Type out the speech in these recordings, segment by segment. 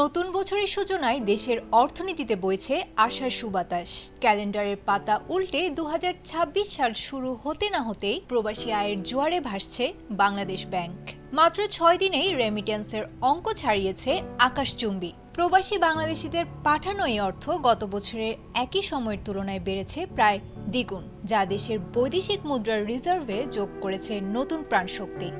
নতুন বছরের সূচনায় দেশের অর্থনীতিতে বইছে আশার সুবাতাস। ক্যালেন্ডারের পাতা উল্টে 2026 সাল শুরু হতে না হতেই প্রবাসী আয়ের জোয়ারে ভাসছে বাংলাদেশ ব্যাংক। মাত্র 6 দিনেই রেমিটেন্সের অঙ্ক ছাড়িয়েছে আকাশচুম্বী। প্রবাসী বাংলাদেশিদের পাঠানো এই অর্থ গত বছরের একই সময়ের তুলনায় বেড়েছে প্রায় দ্বিগুণ, যা দেশের বৈদেশিক মুদ্রার রিজার্ভে যোগ করেছে নতুন প্রাণশক্তি।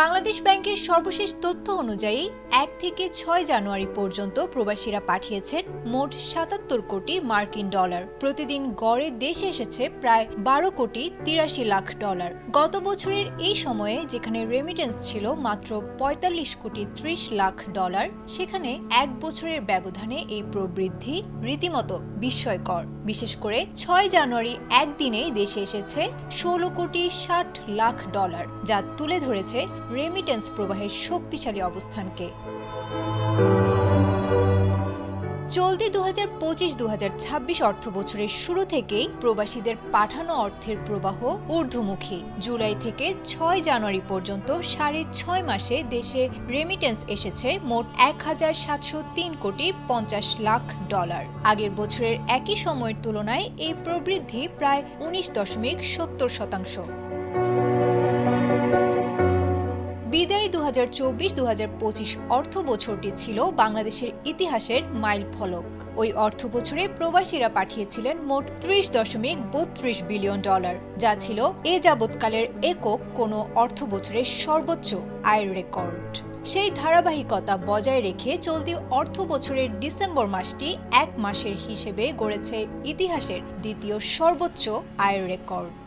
বাংলাদেশ ব্যাংকের সর্বশেষ তথ্য অনুযায়ী 1 থেকে 6 জানুয়ারি পর্যন্ত প্রবাসীরা পাঠিয়েছেন মোট 77 কোটি মার্কিন ডলার। প্রতিদিন গড়ে দেশে এসেছে প্রায় 12 কোটি 83 লাখ ডলার। গত বছরের এই সময়ে যেখানে রেমিটেন্স ছিল মাত্র 45 কোটি 30 লাখ ডলার, সেখানে এক বছরের ব্যবধানে এই প্রবৃদ্ধি রীতিমতো বিস্ময়কর। বিশেষ করে 6 জানুয়ারি একদিনেই দেশে এসেছে 16 কোটি 60 লাখ ডলার, যা তুলে ধরেছে রেমিটেন্স প্রবাহের শক্তিশালী অবস্থানকে। চলতি 2025-2026 অর্থ বছরের শুরু থেকেই প্রবাসীদের পাঠানো অর্থের প্রবাহ ঊর্ধ্বমুখী। জুলাই থেকে 6 জানুয়ারি পর্যন্ত 6.5 মাসে দেশে রেমিটেন্স এসেছে মোট 1703 কোটি 50 লাখ ডলার। আগের বছরের একই সময়ের তুলনায় এই প্রবৃদ্ধি প্রায় 19.70%। বিদায়ী 2024-2025 অর্থ বছরটি ছিল বাংলাদেশের ইতিহাসের মাইল ফলক। ওই অর্থ বছরে প্রবাসীরা পাঠিয়েছিলেন মোট 30.32 বিলিয়ন ডলার, যা ছিল এ যাবৎকালের একক কোনো অর্থ বছরের সর্বোচ্চ আয়ের রেকর্ড। সেই ধারাবাহিকতা বজায় রেখে চলতি অর্থ বছরের ডিসেম্বর মাসটি এক মাসের হিসেবে গড়েছে ইতিহাসের দ্বিতীয় সর্বোচ্চ আয়ের রেকর্ড।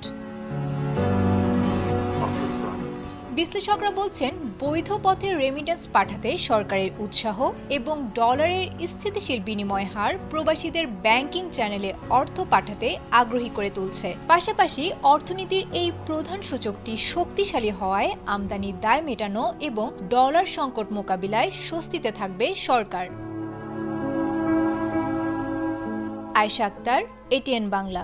বিশ্লেষকরা বলছেন, বৈধ পথে রেমিটেন্স পাঠাতে সরকারের উৎসাহ এবং ডলারের স্থিতিশীল বিনিময় হার প্রবাসীদের ব্যাংকিং চ্যানেলে অর্থ পাঠাতে আগ্রহী করে তুলছে। পাশাপাশি অর্থনীতির এই প্রধান সূচকটি শক্তিশালী হওয়ায় আমদানি দায় মেটানো এবং ডলার সংকট মোকাবিলায় স্বস্তিতে থাকবে সরকার। আয়েশা আক্তার, এটিএন বাংলা।